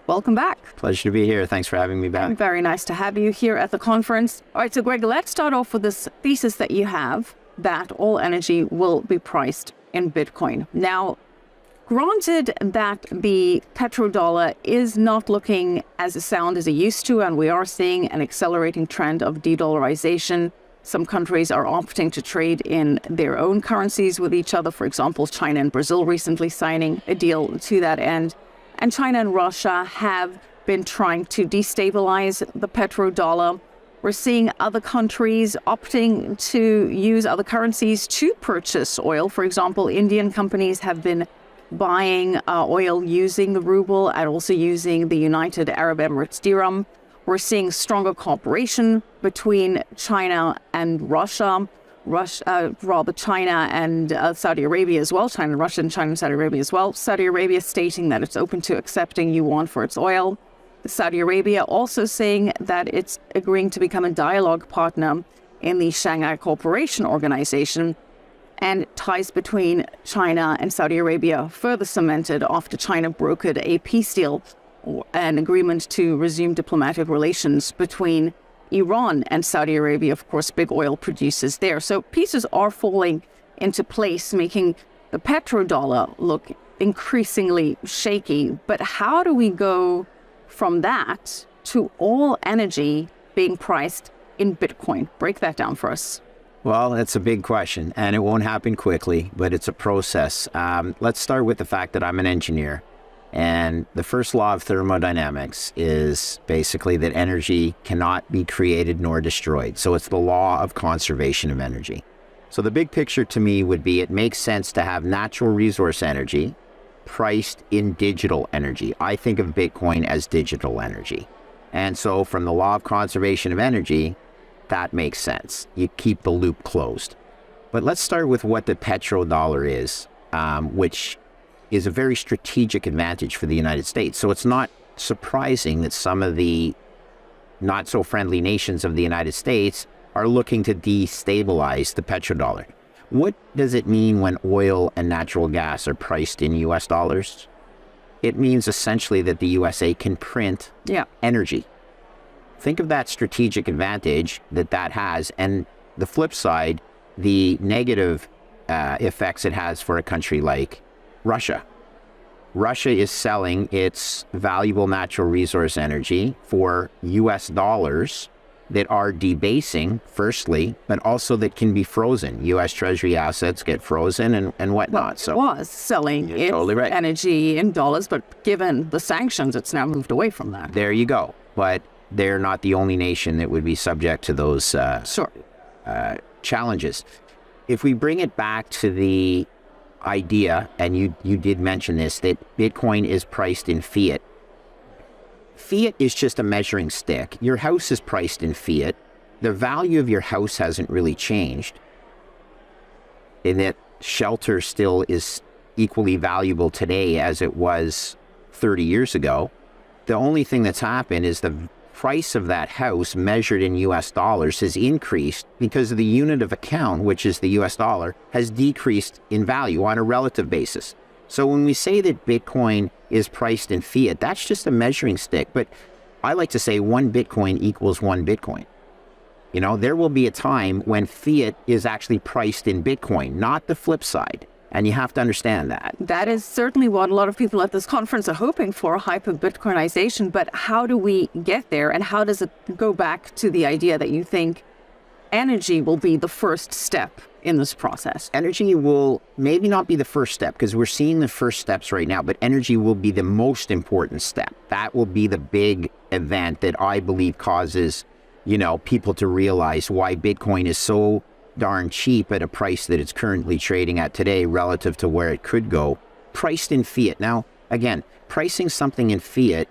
Welcome back. Pleasure to be here. Thanks for having me back. Very nice to have you here at the conference. All right, so Greg, let's start off with this thesis that you have that all energy will be priced in Bitcoin. Now, granted that the petrodollar is not looking as sound as it used to, and we are seeing an accelerating trend of de-dollarization. Some countries are opting to trade in their own currencies with each other. For example, China and Brazil recently signing a deal to that end. And China and Russia have been trying to destabilize the petrodollar. We're seeing other countries opting to use other currencies to purchase oil. For example, Indian companies have been buying oil using the ruble and also using the United Arab Emirates dirham. We're seeing stronger cooperation between China and Russia. China and Saudi Arabia as well, China and Russia and China and Saudi Arabia as well. Saudi Arabia stating that it's open to accepting yuan for its oil. Saudi Arabia also saying that it's agreeing to become a dialogue partner in the Shanghai Cooperation Organization, and ties between China and Saudi Arabia further cemented after China brokered a peace deal, an agreement to resume diplomatic relations between Iran and Saudi Arabia, of course, big oil producers there. So pieces are falling into place, making the petrodollar look increasingly shaky. But how do we go from that to all energy being priced in Bitcoin? Break that down for us. Well, it's a big question, and it won't happen quickly, but it's a process. Let's start with the fact that I'm an engineer. And the first law of thermodynamics is basically that energy cannot be created nor destroyed. So it's the law of conservation of energy. So the big picture to me would be it makes sense to have natural resource energy priced in digital energy. I think of Bitcoin as digital energy. And so from the law of conservation of energy, that makes sense. You keep the loop closed. But let's start with what the petrodollar is, which is a very strategic advantage for the United States. So it's not surprising that some of the not so friendly nations of the United States are looking to destabilize the petrodollar. What does it mean when oil and natural gas are priced in US dollars? It means essentially that the USA can print energy. Think of that strategic advantage that has, and the flip side, the negative effects it has for a country like Russia. Russia is selling its valuable natural resource energy for US dollars that are debasing, firstly, but also that can be frozen. US Treasury assets get frozen and whatnot. So it was selling its energy in dollars, but given the sanctions, it's now moved away from that. There you go. But they're not the only nation that would be subject to those challenges. If we bring it back to the idea, and you did mention this, that Bitcoin is priced in fiat. Fiat is just a measuring stick. Your house is priced in fiat. The value of your house hasn't really changed, in that shelter still is equally valuable today as it was 30 years ago. The only thing that's happened is the price of that house measured in US dollars has increased because the unit of account, which is the US dollar, has decreased in value on a relative basis. So when we say that Bitcoin is priced in fiat, that's just a measuring stick. But I like to say 1 Bitcoin equals 1 Bitcoin. You know, there will be a time when fiat is actually priced in Bitcoin, not the flip side. And you have to understand that. That is certainly what a lot of people at this conference are hoping for, hyper-Bitcoinization. But how do we get there? And how does it go back to the idea that you think energy will be the first step in this process? Energy will maybe not be the first step, because we're seeing the first steps right now, but energy will be the most important step. That will be the big event that I believe causes, you know, people to realize why Bitcoin is so darn cheap at a price that it's currently trading at today relative to where it could go, priced in fiat. Now, again, pricing something in fiat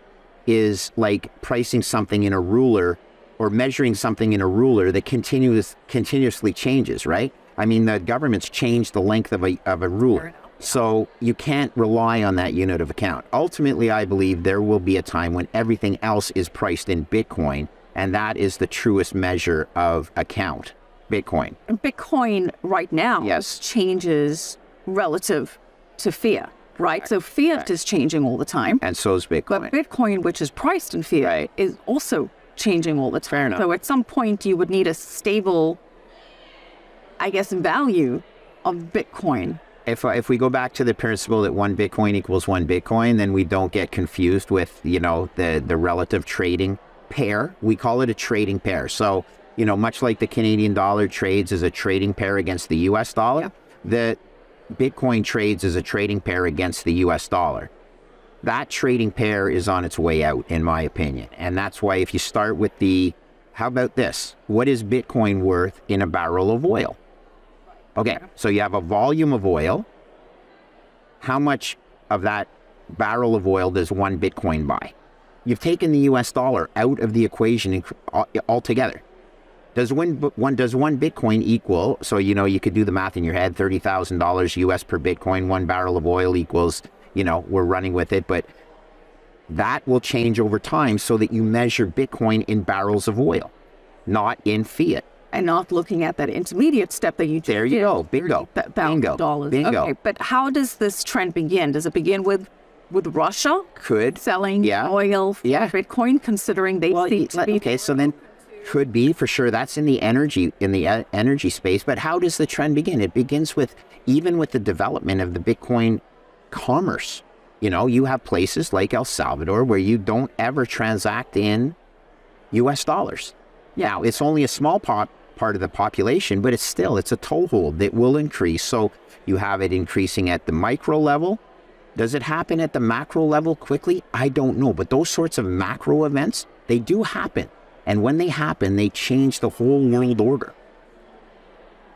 is like pricing something in a ruler, or measuring something in a ruler that continuously changes, right? I mean, the government's changed the length of a ruler. So you can't rely on that unit of account. Ultimately, I believe there will be a time when everything else is priced in Bitcoin, and that is the truest measure of account. Bitcoin right now changes relative to fiat. right? So fiat is changing all the time. And so is Bitcoin. But Bitcoin, which is priced in fiat, is also changing all the time. Fair enough. So at some point, you would need a stable, I guess, value of Bitcoin. If we go back to the principle that 1 Bitcoin equals 1 Bitcoin, then we don't get confused with, you know, the relative trading pair. We call it a trading pair. So, you know, much like the Canadian dollar trades as a trading pair against the US dollar, the Bitcoin trades as a trading pair against the US dollar. That trading pair is on its way out, in my opinion. And that's why if you start with how about this? What is Bitcoin worth in a barrel of oil? Okay, so you have a volume of oil. How much of that barrel of oil does 1 Bitcoin buy? You've taken the US dollar out of the equation altogether. Does one Bitcoin equal, so you know, you could do the math in your head, $30,000 US per Bitcoin, 1 barrel of oil equals, you know, we're running with it, but that will change over time so that you measure Bitcoin in barrels of oil, not in fiat. And not looking at that intermediate step that you just There you go. Bingo. $30,000. Bingo. Okay, but how does this trend begin? Does it begin with Russia selling oil for Bitcoin, considering they seem to be... Okay, so then could be for sure. That's in the energy space. But how does the trend begin? It begins with even with the development of the Bitcoin commerce. You know, you have places like El Salvador where you don't ever transact in US dollars. Now, it's only a small part of the population, but it's a toehold that will increase. So you have it increasing at the micro level. Does it happen at the macro level quickly? I don't know. But those sorts of macro events, they do happen. And when they happen, they change the whole world order.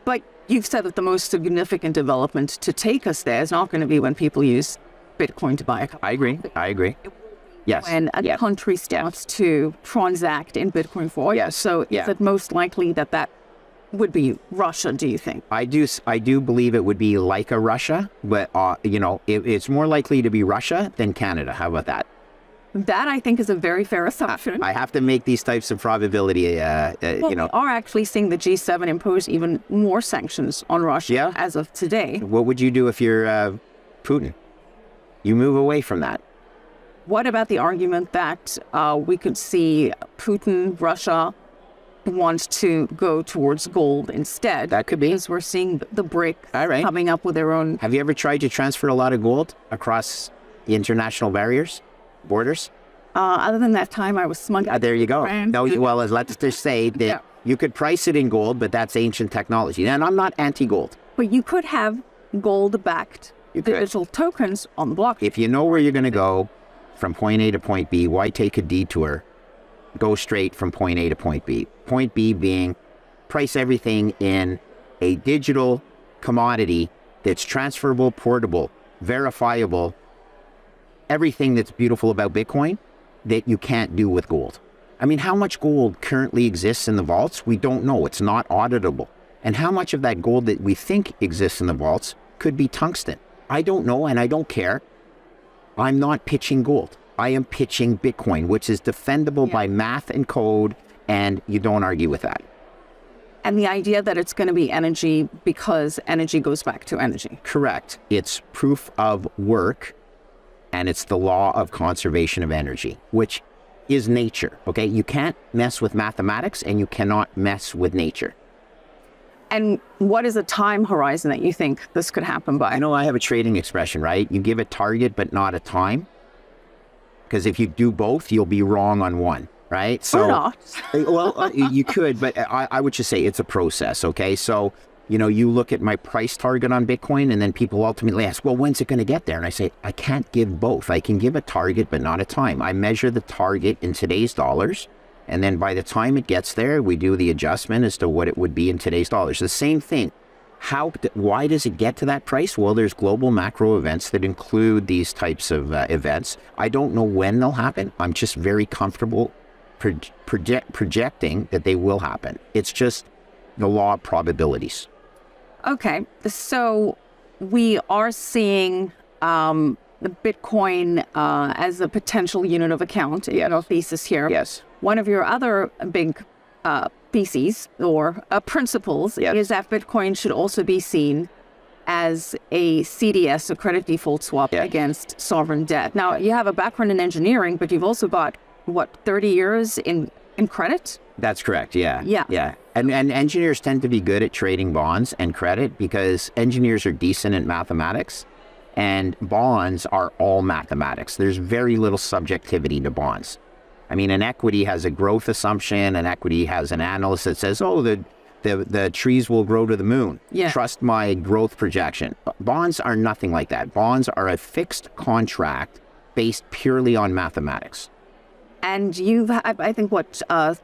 But you've said that the most significant development to take us there is not going to be when people use Bitcoin to buy a car. I agree. Yes. When a country starts to transact in Bitcoin for oil. Yes. So is it most likely that would be Russia, do you think? I do believe it would be like a Russia, but, you know, it's more likely to be Russia than Canada. How about that? That, I think, is a very fair assumption. I have to make these types of probability, you know. We are actually seeing the G7 impose even more sanctions on Russia as of today. What would you do if you're Putin? You move away from that. What about the argument that we could see Putin, Russia, wants to go towards gold instead? That could be. Because we're seeing the BRICS coming up with their own... Have you ever tried to transfer a lot of gold across the international borders? Other than that time I was smuggling. There you go. No, well, let's just say that you could price it in gold, but that's ancient technology. And I'm not anti-gold. But you could have gold-backed digital tokens on the blockchain. If you know where you're going to go, from point A to point B, why take a detour? Go straight from point A to point B. Point B being price everything in a digital commodity that's transferable, portable, verifiable, everything that's beautiful about Bitcoin that you can't do with gold. I mean, how much gold currently exists in the vaults? We don't know. It's not auditable. And how much of that gold that we think exists in the vaults could be tungsten? I don't know, and I don't care. I'm not pitching gold. I am pitching Bitcoin, which is defendable by math and code, and you don't argue with that. And the idea that it's going to be energy because energy goes back to energy. Correct. It's proof of work, and it's the law of conservation of energy, which is nature, okay? You can't mess with mathematics, and you cannot mess with nature. And what is a time horizon that you think this could happen by? I know I have a trading expression, right? You give a target, but not a time. Because if you do both, you'll be wrong on one, right? So, or not. Well, you could, but I would just say it's a process, okay? So, you know, you look at my price target on Bitcoin, and then people ultimately ask, well, when's it going to get there? And I say, I can't give both. I can give a target, but not a time. I measure the target in today's dollars. And then by the time it gets there, we do the adjustment as to what it would be in today's dollars. The same thing. Why does it get to that price? Well, there's global macro events that include these types of events. I don't know when they'll happen. I'm just very comfortable projecting that they will happen. It's just the law of probabilities. Okay. So we are seeing the Bitcoin as a potential unit of account in our thesis here. Yes. One of your other big theses or principles is that Bitcoin should also be seen as a CDS, a credit default swap against sovereign debt. Now, you have a background in engineering, but you've also got, what, 30 years in credit? That's correct. Yeah. Yeah. Yeah. And engineers tend to be good at trading bonds and credit because engineers are decent at mathematics and bonds are all mathematics. There's very little subjectivity to bonds. I mean, an equity has a growth assumption. An equity has an analyst that says, oh, the trees will grow to the moon. Yeah. Trust my growth projection. Bonds are nothing like that. Bonds are a fixed contract based purely on mathematics. And you've, I think, what,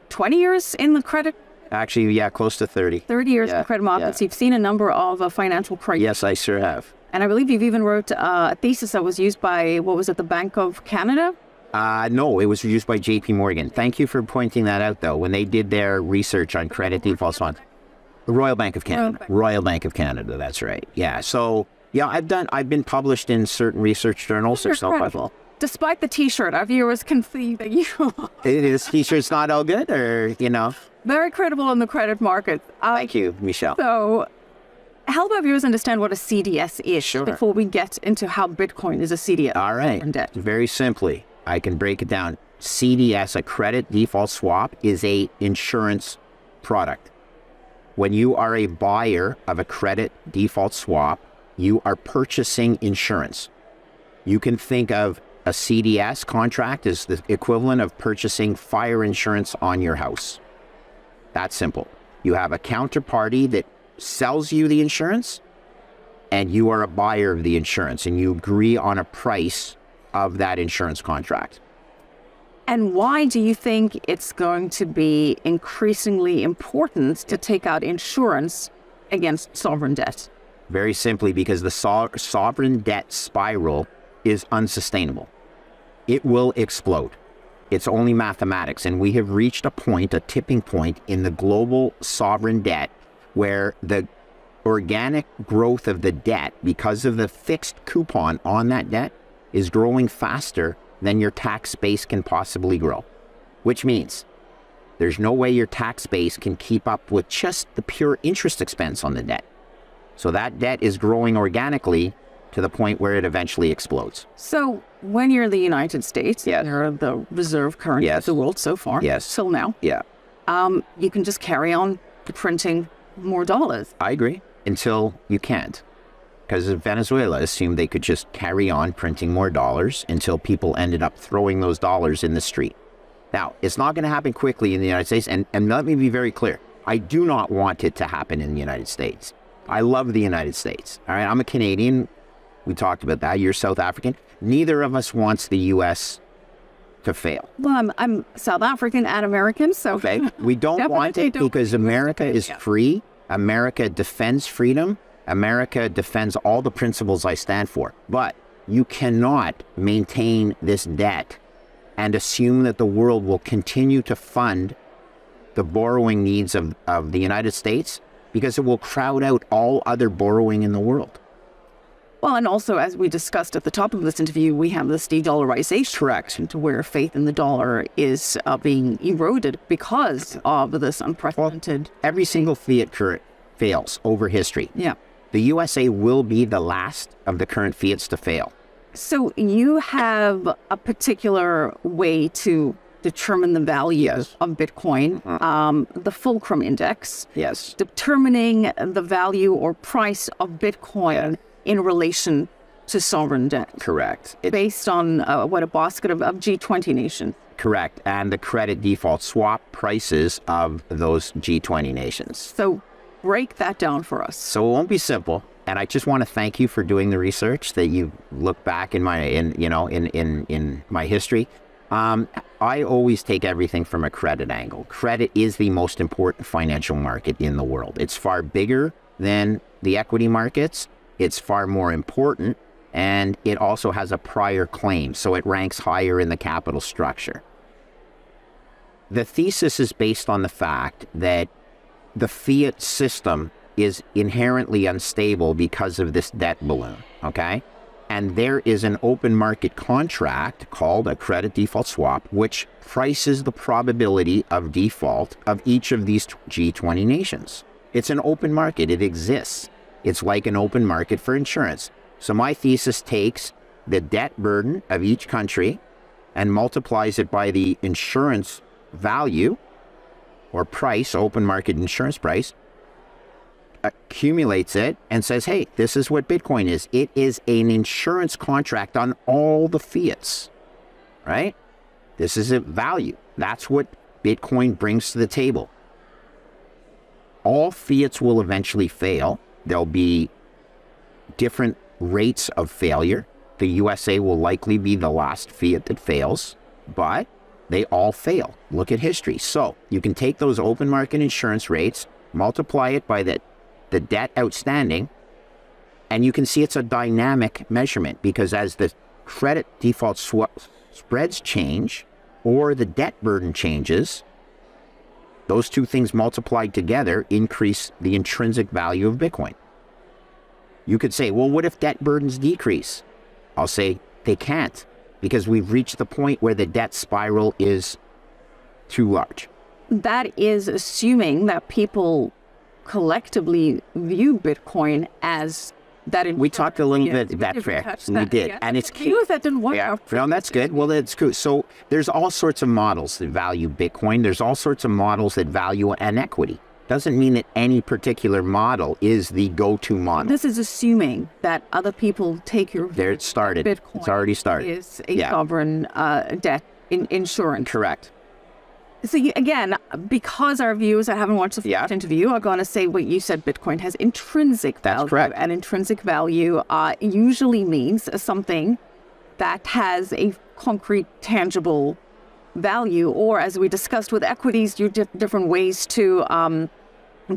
20 years in the credit? Actually, yeah, close to 30. 30 years in credit markets. You've seen a number of financial crises. Yes, I sure have. And I believe you've even wrote a thesis that was used by, what was it, the Bank of Canada? No, it was used by 𝐸𝐵. Thank you for pointing that out, though. When they did their research on credit default swaps, the Royal Bank of Canada. Royal Bank of Canada, that's right. Yeah, so, yeah, I've been published in certain research journals. You're incredible. Despite the T-shirt, our viewers can see that you It is T-shirt's not all good, or, you know. Very credible in the credit market. Thank you, Michelle. So, help our viewers understand what a CDS is Sure. before we get into how Bitcoin is a CDS. All right. Debt. Very simply, I can break it down. CDS, a credit default swap, is a insurance product. When you are a buyer of a credit default swap, you are purchasing insurance. You can think of a CDS contract as the equivalent of purchasing fire insurance on your house. That's simple. You have a counterparty that sells you the insurance, and you are a buyer of the insurance, and you agree on a price of that insurance contract. And why do you think it's going to be increasingly important to take out insurance against sovereign debt? Very simply because the sovereign debt spiral is unsustainable. It will explode. It's only mathematics, and we have reached a point, a tipping point in the global sovereign debt where the organic growth of the debt, because of the fixed coupon on that debt, is growing faster than your tax base can possibly grow, which means there's no way your tax base can keep up with just the pure interest expense on the debt. So that debt is growing organically to the point where it eventually explodes. So when you're in the United States, Yes. you're the reserve currency of the world so far, Yes. till now, Yeah, you can just carry on printing more dollars. I agree, until you can't. Because Venezuela assumed they could just carry on printing more dollars until people ended up throwing those dollars in the street. Now, it's not going to happen quickly in the United States, and let me be very clear. I do not want it to happen in the United States. I love the United States. All right, I'm a Canadian. We talked about that. You're South African. Neither of us wants the U.S. to fail. Well, I'm South African and American, so Okay, we don't want it because America is free. America defends freedom. America defends all the principles I stand for. But you cannot maintain this debt and assume that the world will continue to fund the borrowing needs of the United States, because it will crowd out all other borrowing in the world. Well, and also, as we discussed at the top of this interview, we have this de-dollarization. Correct. To where faith in the dollar is being eroded because of this unprecedented... Every single fiat current fails over history. Yeah. The USA will be the last of the current fiats to fail. So you have a particular way to determine the value of Bitcoin, the Fulcrum Index. Yes. Determining the value or price of Bitcoin in relation to sovereign debt. Correct. Based on a basket of G20 nations. Correct. And the credit default swap prices of those G20 nations. So break that down for us. So it won't be simple. And I just want to thank you for doing the research, that you look back in my history. I always take everything from a credit angle. Credit is the most important financial market in the world. It's far bigger than the equity markets. It's far more important, and it also has a prior claim, so it ranks higher in the capital structure. The thesis is based on the fact that the fiat system is inherently unstable because of this debt balloon, okay? And there is an open market contract called a credit default swap, which prices the probability of default of each of these G20 nations. It's an open market. It exists. It's like an open market for insurance. So my thesis takes the debt burden of each country and multiplies it by the insurance value or price, open market insurance price, accumulates it and says, hey, this is what Bitcoin is. It is an insurance contract on all the fiats, right? This is a value. That's what Bitcoin brings to the table. All fiats will eventually fail. There'll be different rates of failure. The USA will likely be the last fiat that fails, but they all fail. Look at history. So you can take those open market insurance rates, multiply it by the debt outstanding, and you can see it's a dynamic measurement, because as the credit default spreads change or the debt burden changes, those two things multiplied together increase the intrinsic value of Bitcoin. You could say, well, what if debt burdens decrease? I'll say they can't, because we've reached the point where the debt spiral is too large. That is assuming that people collectively view Bitcoin as that. We talked a little bit about that. We did. Yeah. And it's key. That didn't work out. No, that's good. Well, that's cool. So there's all sorts of models that value Bitcoin. There's all sorts of models that value an equity. Doesn't mean that any particular model is the go-to model. This is assuming that other people take your There it started. Bitcoin It's already started. Is a sovereign debt insurance. Correct. So again, because our viewers that haven't watched the first interview are going to say what you said, Bitcoin has intrinsic value. That's correct. And intrinsic value usually means something that has a concrete, tangible value, or as we discussed with equities, you different ways to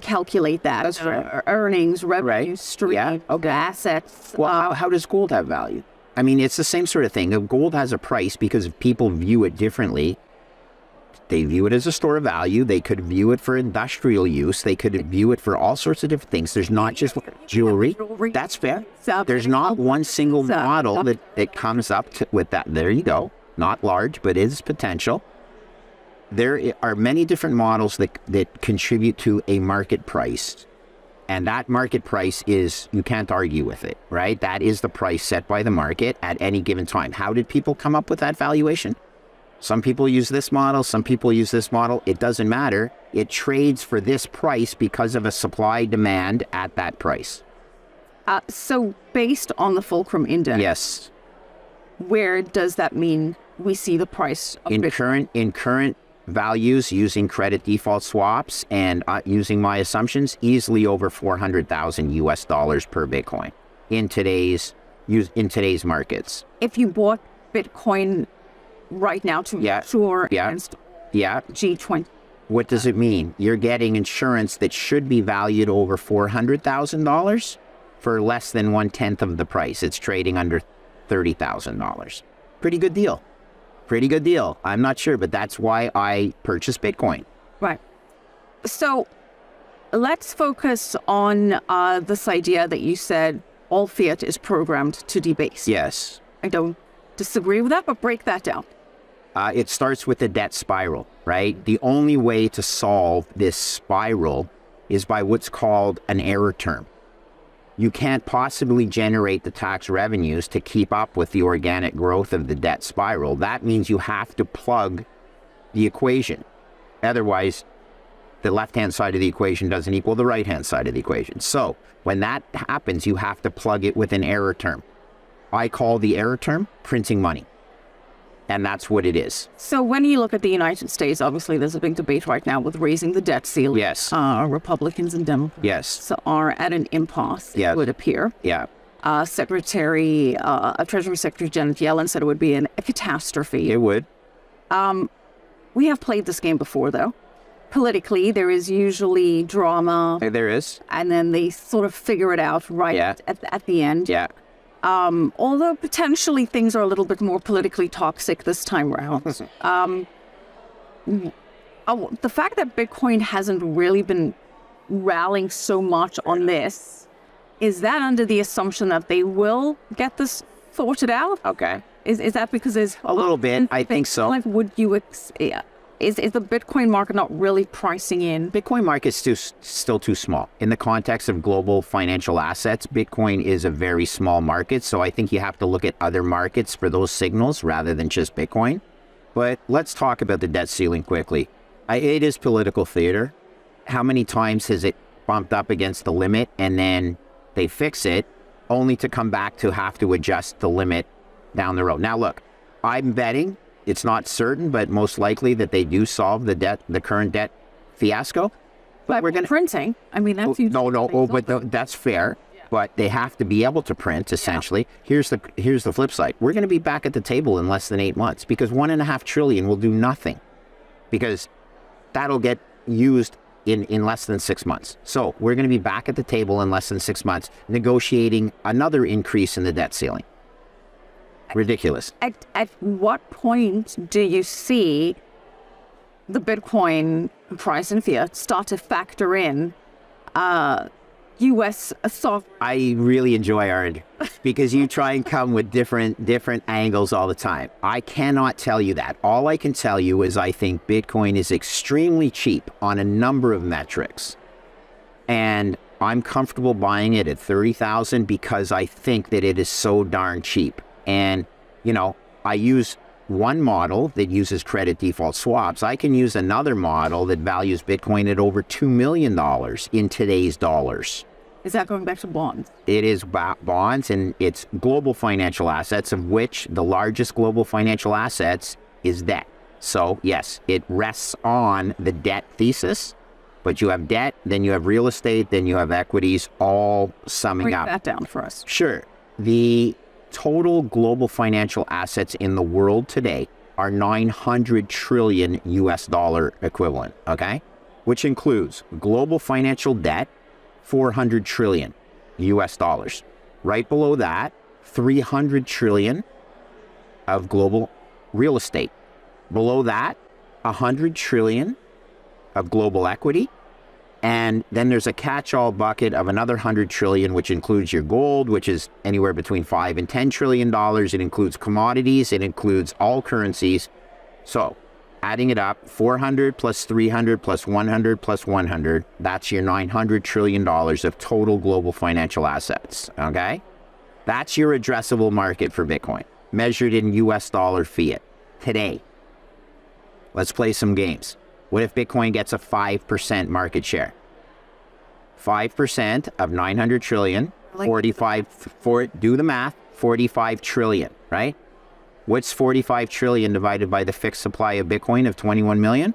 calculate that. That's right. Earnings, revenue, stream, assets. Well, how does gold have value? I mean, it's the same sort of thing. Gold has a price because people view it differently. They view it as a store of value. They could view it for industrial use. They could view it for all sorts of different things. There's not just jewelry. That's fair. There's not one single model that comes up with that. There you go. Not large, but is potential. There are many different models that contribute to a market price. And that market price is, you can't argue with it, right? That is the price set by the market at any given time. How did people come up with that valuation? Some people use this model, some people use this model. It doesn't matter. It trades for this price because of a supply demand at that price. So based on the Fulcrum Index, yes, where does that mean we see the price of Bitcoin? In current values, using credit default swaps and using my assumptions, easily over $400,000 US per Bitcoin in today's markets. If you bought Bitcoin right now to insure against G20. What does it mean? You're getting insurance that should be valued over $400,000 for less than 1/10 of the price. It's trading under $30,000. Pretty good deal. Pretty good deal. I'm not sure, but that's why I purchased Bitcoin. Right. So let's focus on this idea that you said all fiat is programmed to debase. Yes. I don't disagree with that, but break that down. It starts with the debt spiral, right? The only way to solve this spiral is by what's called an error term. You can't possibly generate the tax revenues to keep up with the organic growth of the debt spiral. That means you have to plug the equation. Otherwise, the left-hand side of the equation doesn't equal the right-hand side of the equation. So when that happens, you have to plug it with an error term. I call the error term printing money. And that's what it is. So when you look at the United States, obviously there's a big debate right now with raising the debt ceiling. Yes. Republicans and Democrats are at an impasse, it would appear. Yeah. Treasury Secretary Janet Yellen said it would be a catastrophe. It would. We have played this game before, though. Politically, there is usually drama. There is. And then they sort of figure it out at the end. Yeah. Although potentially things are a little bit more politically toxic this time around. The fact that Bitcoin hasn't really been rallying so much on this, is that under the assumption that they will get this sorted out? Okay. Is that because there's a little bit? I think so. Like, would you Is the Bitcoin market not really pricing in? Bitcoin market is still too small. In the context of global financial assets, Bitcoin is a very small market. So I think you have to look at other markets for those signals rather than just Bitcoin. But let's talk about the debt ceiling quickly. It is political theater. How many times has it bumped up against the limit and then they fix it only to come back to have to adjust the limit down the road? Now, look, I'm betting, it's not certain, but most likely that they do solve the current debt fiasco. But we're going to printing. I mean, that's that's fair. But they have to be able to print, essentially. Yeah. Here's the flip side. We're going to be back at the table in less than 8 months because $1.5 trillion will do nothing because that'll get used in less than 6 months. So we're going to be back at the table in less than 6 months, negotiating another increase in the debt ceiling. Ridiculous. At what point do you see the Bitcoin price and fiat start to factor in U.S. soft? I really enjoy our because you try and come with different angles all the time. I cannot tell you that. All I can tell you is I think Bitcoin is extremely cheap on a number of metrics. And I'm comfortable buying it at 30,000 because I think that it is so darn cheap. And, you know, I use one model that uses credit default swaps. I can use another model that values Bitcoin at over $2 million in today's dollars. Is that going back to bonds? It is bonds, and it's global financial assets, of which the largest global financial assets is debt. So, yes, it rests on the debt thesis, but you have debt, then you have real estate, then you have equities, all summing up. Break that down for us. Sure. The total global financial assets in the world today are 900 trillion US dollar equivalent, okay? Which includes global financial debt, 400 trillion US dollars. Right below that, 300 trillion of global real estate. Below that, 100 trillion of global equity. And then there's a catch-all bucket of another 100 trillion, which includes your gold, which is anywhere between $5 and $10 trillion. It includes commodities. It includes all currencies. So adding it up, 400 plus 300 plus 100 plus 100, that's your $900 trillion of total global financial assets, okay? That's your addressable market for Bitcoin, measured in US dollar fiat today. Let's play some games. What if Bitcoin gets a 5% market share? 5% of 900 trillion, 45, do the math, 45 trillion, right? What's 45 trillion divided by the fixed supply of Bitcoin of 21 million?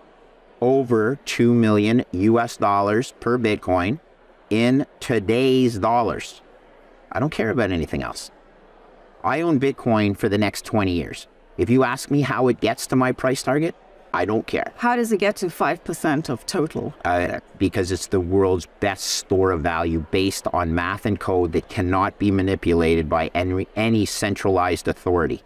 Over 2 million US dollars per Bitcoin in today's dollars. I don't care about anything else. I own Bitcoin for the next 20 years. If you ask me how it gets to my price target, I don't care. How does it get to 5% of total? Because it's the world's best store of value based on math and code that cannot be manipulated by any centralized authority.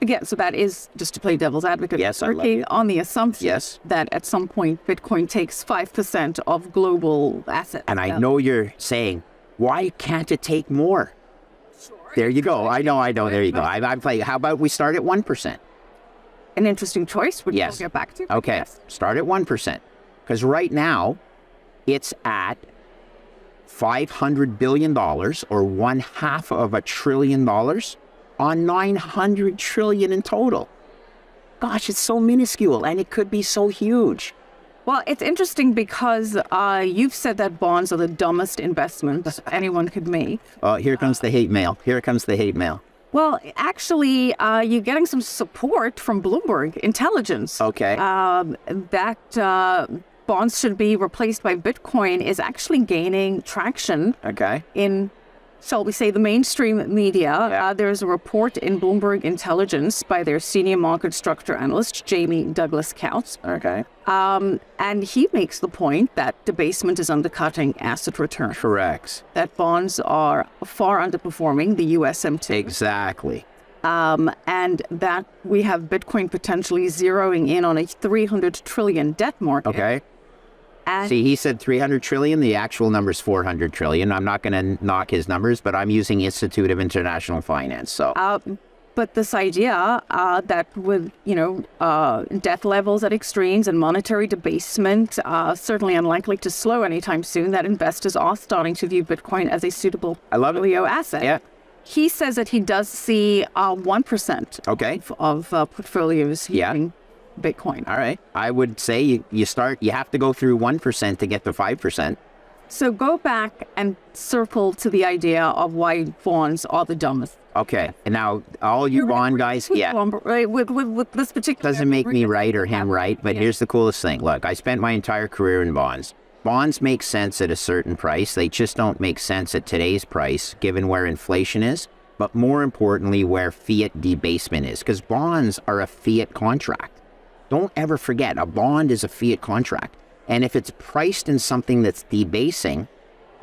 Again, so that is, just to play devil's advocate, yes, on the assumption that at some point Bitcoin takes 5% of global assets. And I know you're saying, why can't it take more? Sure. There you go. I know. There you go. I'm playing. How about we start at 1%? An interesting choice, which we'll get back to. Okay, start at 1%. Because right now, it's at $500 billion, or $0.5 trillion on 900 trillion in total. Gosh, it's so minuscule, and it could be so huge. Well, it's interesting because you've said that bonds are the dumbest investment anyone could make. Oh, here comes the hate mail. Here comes the hate mail. Well, actually, you're getting some support from Bloomberg Intelligence. Okay. That bonds should be replaced by Bitcoin is actually gaining traction. Okay. In, shall we say, the mainstream media. Yeah. There's a report in Bloomberg Intelligence by their senior market structure analyst, 𝐩𝐫𝐞. Okay. And he makes the point that debasement is undercutting asset return. Correct. That bonds are far underperforming the USM2. Exactly. And that we have Bitcoin potentially zeroing in on a 300 trillion debt market. Okay. And see, he said 300 trillion. The actual number is 400 trillion. I'm not going to knock his numbers, but I'm using Institute of International Finance. So But this idea that with, debt levels at extremes and monetary debasement certainly unlikely to slow anytime soon, that investors are starting to view Bitcoin as a suitable portfolio asset. Yeah. He says that he does see 1% of portfolios using Bitcoin. All right. I would say you have to go through 1% to get to 5%. So go back and circle to the idea of why bonds are the dumbest. Okay. And now all you bond guys, with this particular... Doesn't make me right or him right, but here's the coolest thing. Look, I spent my entire career in bonds. Bonds make sense at a certain price. They just don't make sense at today's price, given where inflation is, but more importantly, where fiat debasement is, because bonds are a fiat contract. Don't ever forget, a bond is a fiat contract. And if it's priced in something that's debasing,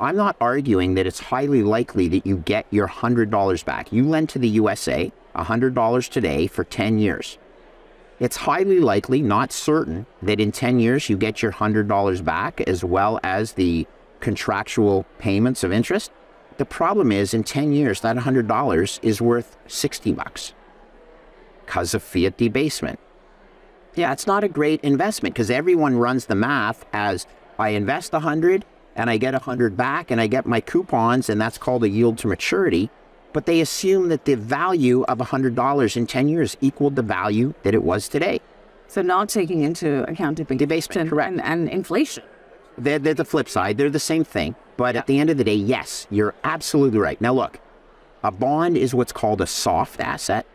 I'm not arguing that it's highly likely that you get your $100 back. You lend to the USA $100 today for 10 years. It's highly likely, not certain, that in 10 years you get your $100 back as well as the contractual payments of interest. The problem is in 10 years, that $100 is worth $60 because of fiat debasement. Yeah, it's not a great investment because everyone runs the math as I invest 100 and I get 100 back and I get my coupons, and that's called a yield to maturity. But they assume that the value of $100 in 10 years equaled the value that it was today. So not taking into account debasement and inflation. They're the flip side. They're the same thing. But at the end of the day, yes, you're absolutely right. Now look, a bond is what's called a soft asset.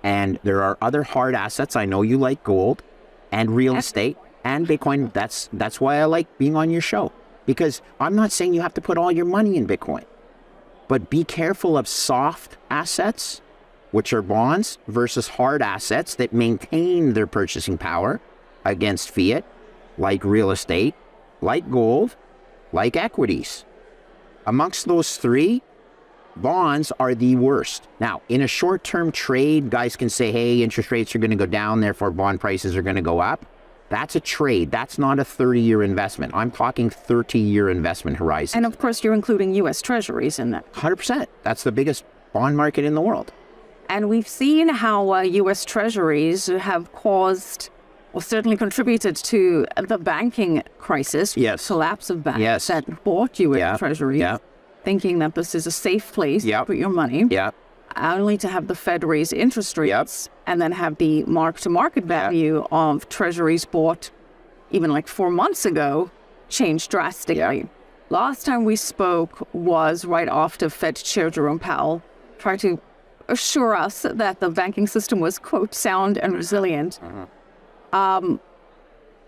And there are other hard assets. I know you like gold and real estate and Bitcoin. That's why I like being on your show. Because I'm not saying you have to put all your money in Bitcoin. But be careful of soft assets, which are bonds, versus hard assets that maintain their purchasing power against fiat, like real estate, like gold, like equities. Amongst those three, bonds are the worst. Now, in a short-term trade, guys can say, hey, interest rates are going to go down, therefore bond prices are going to go up. That's a trade. That's not a 30-year investment. I'm talking 30-year investment horizon. And of course, you're including U.S. Treasuries in that. 100%. That's the biggest bond market in the world. And we've seen how U.S. Treasuries have caused, or certainly contributed to the banking crisis. Yes. Collapse of banks that bought U.S. Treasuries, thinking that this is a safe place to put your money. Only to have the Fed raise interest rates and then have the mark-to-market value of treasuries bought even like 4 months ago change drastically. Last time we spoke was right after Fed Chair Jerome Powell tried to assure us that the banking system was, quote, sound and resilient.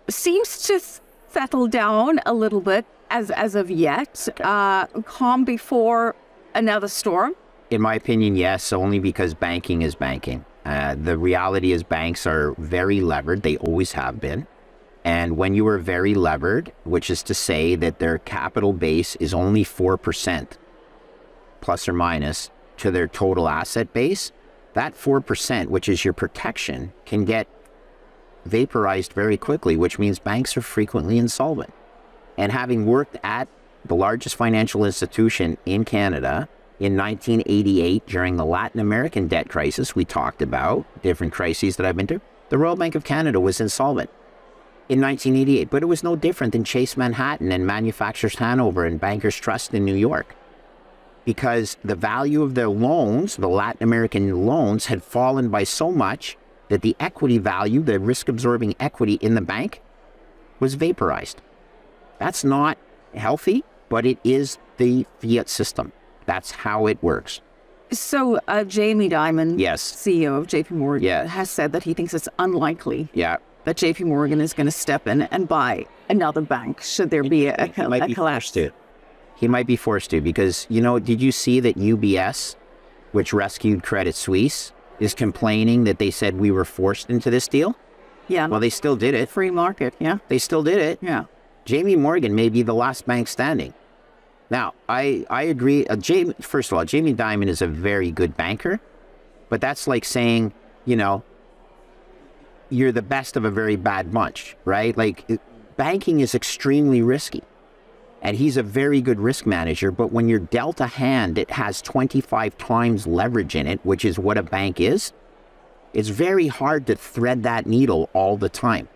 Seems to settle down a little bit as of yet. Calm before another storm. In my opinion, yes, only because banking is banking. The reality is banks are very levered. They always have been. And when you are very levered, which is to say that their capital base is only 4%, plus or minus, to their total asset base, that 4%, which is your protection, can get vaporized very quickly, which means banks are frequently insolvent. And having worked at the largest financial institution in Canada in 1988 during the Latin American debt crisis we talked about, different crises that I've been to, the Royal Bank of Canada was insolvent in 1988, but it was no different than Chase Manhattan and Manufacturers Hanover and Bankers Trust in New York, because the value of their loans, the Latin American loans, had fallen by so much that the equity value, the risk-absorbing equity in the bank, was vaporized. That's not healthy, but it is the fiat system. That's how it works. So Jamie Dimon, yes, CEO of JP Morgan, has said that he thinks it's unlikely that JP Morgan is going to step in and buy another bank should there be a collapse. He might be forced to because, did you see that UBS, which rescued Credit Suisse, is complaining that they said we were forced into this deal? Yeah. Well, they still did it. Free market, They still did it. Yeah. JP Morgan may be the last bank standing. Now, I agree. First of all, Jamie Dimon is a very good banker, but that's like saying, you're the best of a very bad bunch, right? Like, banking is extremely risky. And he's a very good risk manager, but when you're dealt a hand that has 25 times leverage in it, which is what a bank is, it's very hard to thread that needle all the time.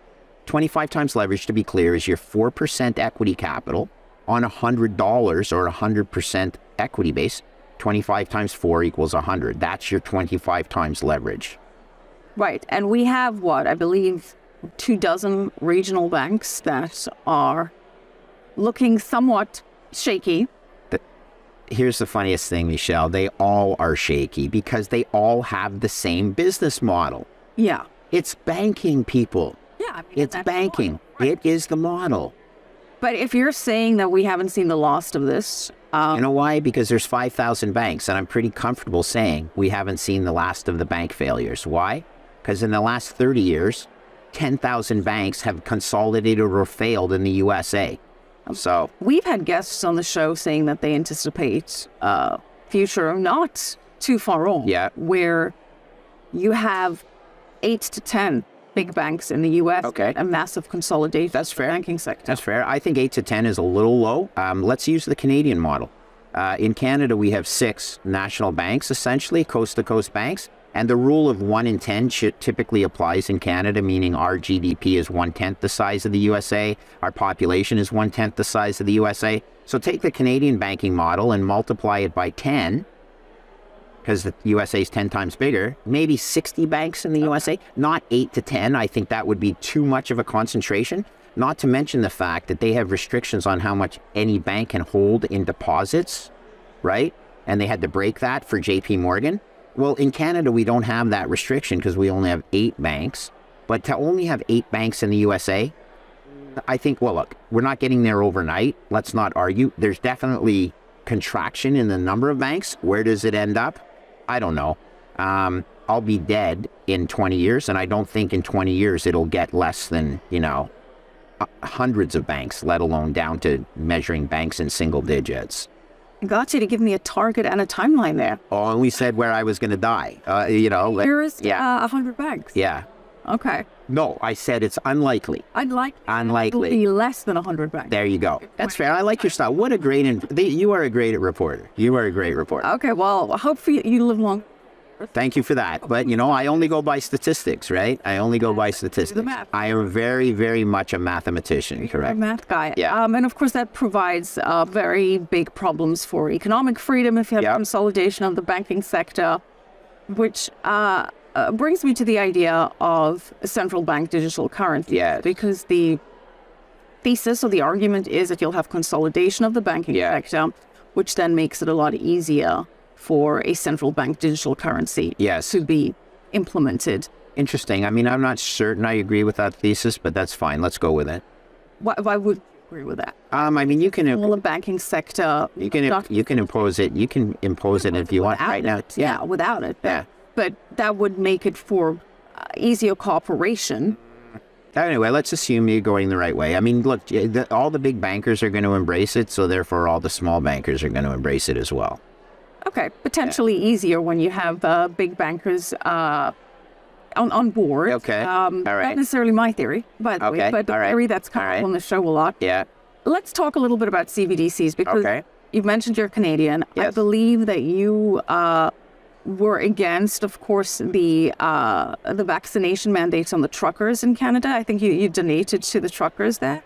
25 times leverage, to be clear, is your 4% equity capital on $100 or 100% equity base. 25 times 4 equals 100. That's your 25 times leverage. Right. And we have, what, I believe 24 regional banks that are looking somewhat shaky. Here's the funniest thing, Michelle. They all are shaky because they all have the same business model. Yeah. It's banking, people. Yeah. I mean, It's banking. Right. It is the model. But if you're saying that we haven't seen the last of this... you know why? Because there's 5,000 banks, and I'm pretty comfortable saying we haven't seen the last of the bank failures. Why? Because in the last 30 years, 10,000 banks have consolidated or failed in the USA. So we've had guests on the show saying that they anticipate a future not too far off, where you have 8 to 10 big banks in the U.S. Okay. A massive consolidation. That's fair. Banking sector. That's fair. I think 8 to 10 is a little low. Let's use the Canadian model. In Canada, we have 6 national banks, essentially, coast-to-coast banks. And the rule of 1 in 10 typically applies in Canada, meaning our GDP is 1/10 the size of the USA. Our population is 1/10 the size of the USA. So take the Canadian banking model and multiply it by 10, because the USA is 10 times bigger, maybe 60 banks in the USA, not 8 to 10. I think that would be too much of a concentration, not to mention the fact that they have restrictions on how much any bank can hold in deposits, right? And they had to break that for JP Morgan. Well, in Canada, we don't have that restriction because we only have 8 banks. But to only have 8 banks in the USA, I think, well, look, we're not getting there overnight. Let's not argue. There's definitely contraction in the number of banks. Where does it end up? I don't know. I'll be dead in 20 years, and I don't think in 20 years it'll get less than, hundreds of banks, let alone down to measuring banks in single digits. I got you to give me a target and a timeline there. Oh, and we said where I was going to die. Here's 100 banks. Yeah. Okay. No, I said it's unlikely. Unlikely. Be less than 100 banks. There you go. That's fair. I like your style. What a great... you are a great reporter. You are a great reporter. Okay, well, hopefully you live long. Thank you for that. But, I only go by statistics, right? I only go by statistics. The math. I am very, very much a mathematician, correct? A math guy. Yeah. And of course, that provides very big problems for economic freedom if you have consolidation of the banking sector, which brings me to the idea of a central bank digital currency. Yes. Because the thesis or the argument is that you'll have consolidation of the banking sector, which then makes it a lot easier for a central bank digital currency to be implemented. Interesting. I mean, I'm not certain I agree with that thesis, but that's fine. Let's go with it. Why would you agree with that? I mean, you can... Well, the banking sector... You can impose it. You can impose it if you want right now. Yeah, without it. Yeah. But that would make it for easier cooperation. Anyway, let's assume you're going the right way. I mean, look, all the big bankers are going to embrace it, so therefore all the small bankers are going to embrace it as well. Okay, potentially easier when you have big bankers on board. Okay, all right. Not necessarily my theory, by the way, but the theory that's come up on the show a lot. Yeah. Let's talk a little bit about CBDCs because you've mentioned you're Canadian. Yes. I believe that you were against, of course, the vaccination mandates on the truckers in Canada. I think you donated to the truckers there.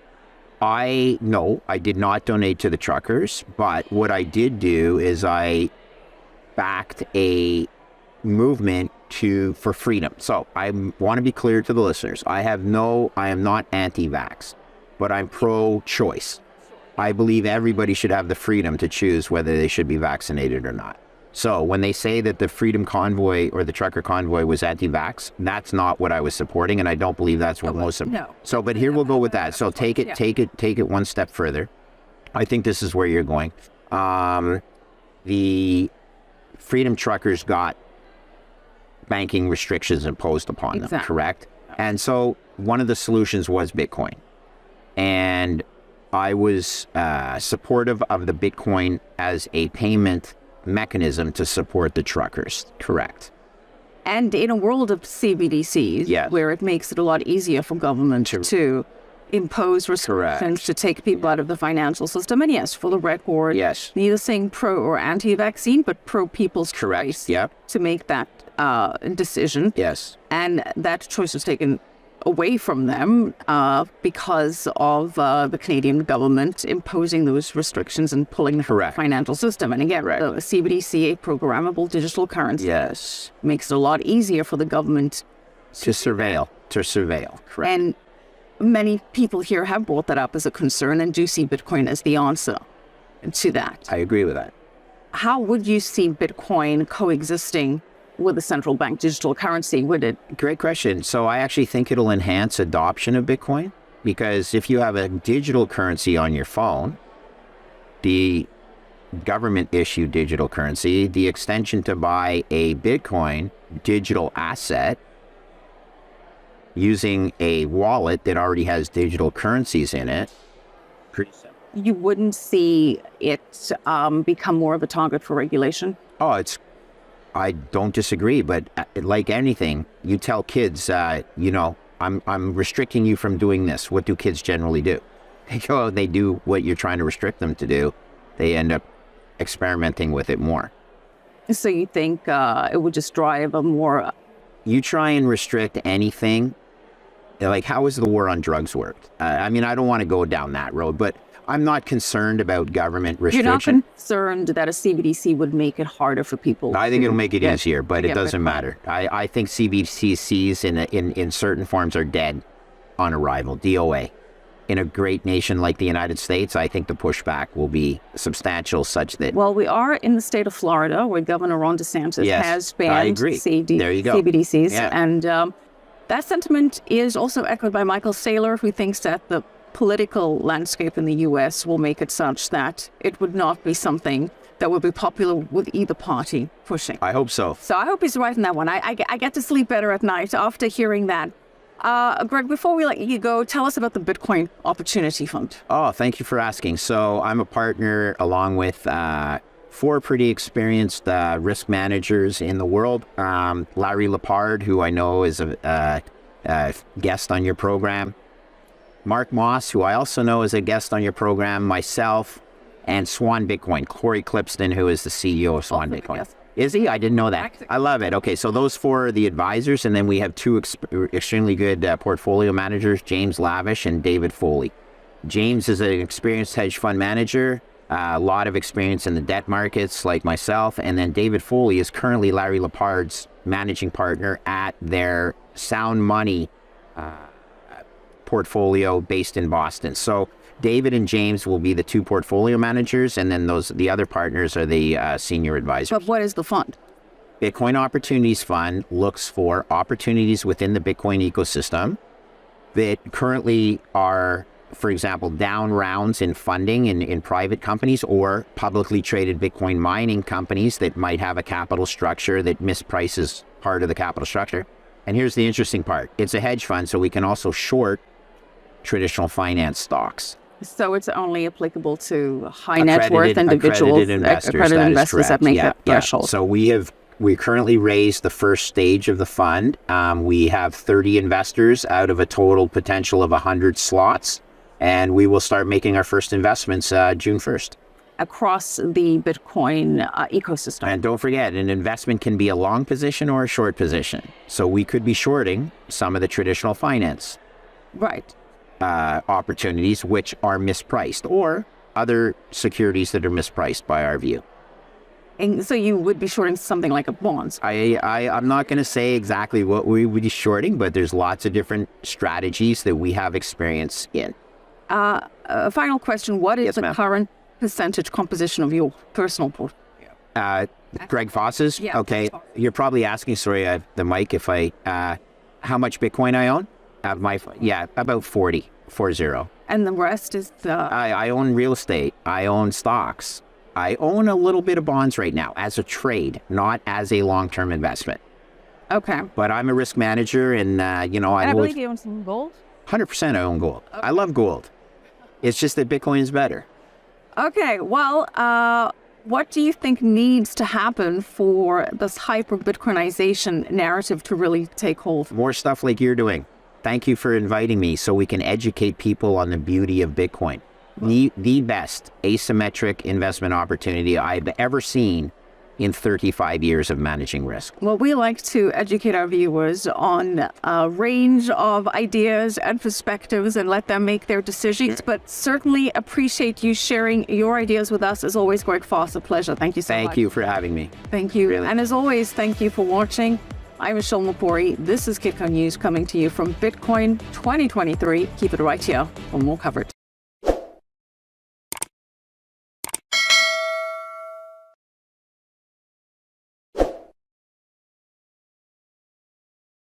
No, I did not donate to the truckers, but what I did do is I backed a movement for freedom. So I want to be clear to the listeners. I am not anti-vax, but I'm pro-choice. I believe everybody should have the freedom to choose whether they should be vaccinated or not. So when they say that the Freedom Convoy or the trucker convoy was anti-vax, that's not what I was supporting, and I don't believe that's what most of them. No. So, but here we'll go with that. So take it one step further. I think this is where you're going. The Freedom Truckers got banking restrictions imposed upon them, correct? And so one of the solutions was Bitcoin. And I was supportive of the Bitcoin as a payment mechanism to support the truckers, correct? And in a world of CBDCs, where it makes it a lot easier for government to impose restrictions to take people out of the financial system. And yes, for the record, Yes. neither saying pro or anti-vaccine, but pro people's Correct. choice Yep. to make that decision. Yes. And that choice was taken away from them because of the Canadian government imposing those restrictions and pulling the Correct. financial system. And again, Correct. the CBDC, a programmable digital currency, Yes. makes it a lot easier for the government. To surveil. Correct. And many people here have brought that up as a concern and do see Bitcoin as the answer to that. I agree with that. How would you see Bitcoin coexisting with a central bank digital currency? Would it? Great question. So I actually think it'll enhance adoption of Bitcoin, because if you have a digital currency on your phone, the government issued digital currency, the extension to buy a Bitcoin digital asset using a wallet that already has digital currencies in it, pretty simple. You wouldn't see it become more of a target for regulation? I don't disagree, but like anything, you tell kids, I'm restricting you from doing this. What do kids generally do? They go, they do what you're trying to restrict them to do. They end up experimenting with it more. So you think it would just drive a more... You try and restrict anything, like how has the war on drugs worked? I don't want to go down that road, but I'm not concerned about government restriction. You're not concerned that a CBDC would make it harder for people? I think it'll make it get- easier, but to it get doesn't Bitcoin. matter. I think CBDCs in certain forms are dead on arrival. DOA. In a great nation like the United States, I think the pushback will be substantial, such that... Well, we are in the state of Florida, where Governor Ron DeSantis Yes, has I banned agree. There you go. CBDCs. Yeah. And that sentiment is also echoed by Michael Saylor, who thinks that the political landscape in the U.S. will make it such that it would not be something that would be popular with either party pushing. I hope so. So I hope he's right in that one. I get to sleep better at night after hearing that. Greg, before we let you go, tell us about the Bitcoin Opportunity Fund. Oh, thank you for asking. So I'm a partner along with 4 pretty experienced risk managers in the world. Larry Lepard, who I know is a guest on your program. Mark Moss, who I also know is a guest on your program. Myself, and Swan Bitcoin. Corey Clipston, who is the CEO of Swan Bitcoin. Yes. Is he? I didn't know that. I love it. Okay, so those 4 are the advisors, and then we have 2 extremely good portfolio managers, James Lavish and David Foley. James is an experienced hedge fund manager, a lot of experience in the debt markets like myself, and then David Foley is currently Larry Lepard's managing partner at their Sound Money portfolio based in Boston. So David and James will be the 2 portfolio managers, and then the other partners are the senior advisors. But what is the fund? Bitcoin Opportunities Fund looks for opportunities within the Bitcoin ecosystem that currently are, for example, down rounds in funding in private companies or publicly traded Bitcoin mining companies that might have a capital structure that misprices part of the capital structure. And here's the interesting part. It's a hedge fund, so we can also short traditional finance stocks. So it's only applicable to high net worth individuals, accredited investors, that make that threshold. So we currently raised the first stage of the fund. We have 30 investors out of a total potential of 100 slots, and we will start making our first investments June 1st. Across the Bitcoin ecosystem. And don't forget, an investment can be a long position or a short position. So we could be shorting some of the traditional finance Right. opportunities which are mispriced, or other securities that are mispriced by our view. And so you would be shorting something like a bonds. I'm not going to say exactly what we would be shorting, but there's lots of different strategies that we have experience in. A final question. What is Yes, the ma'am. current percentage composition of your personal portfolio? Greg Foss's? Yeah. Okay. You're probably asking, sorry, I have the mic, if how much Bitcoin I own? About 40. And the rest is the... I own real estate. I own stocks. I own a little bit of bonds right now as a trade, not as a long-term investment. Okay. But I'm a risk manager, and I believe you own some gold? 100% I own gold. I love gold. It's just that Bitcoin is better. Okay. Well, what do you think needs to happen for this hyper-Bitcoinization narrative to really take hold? More stuff like you're doing. Thank you for inviting me so we can educate people on the beauty of Bitcoin. The best asymmetric investment opportunity I've ever seen in 35 years of managing risk. Well, we like to educate our viewers on a range of ideas and perspectives and let them make their decisions, but certainly appreciate you sharing your ideas with us. As always, Greg Foss, a pleasure. Thank you so much. Thank you for having me. Thank you. Really. And as always, thank you for watching. I'm Michelle McCory. This is 𝐩𝐫𝐞 News coming to you from Bitcoin 2023. Keep it right here for more coverage.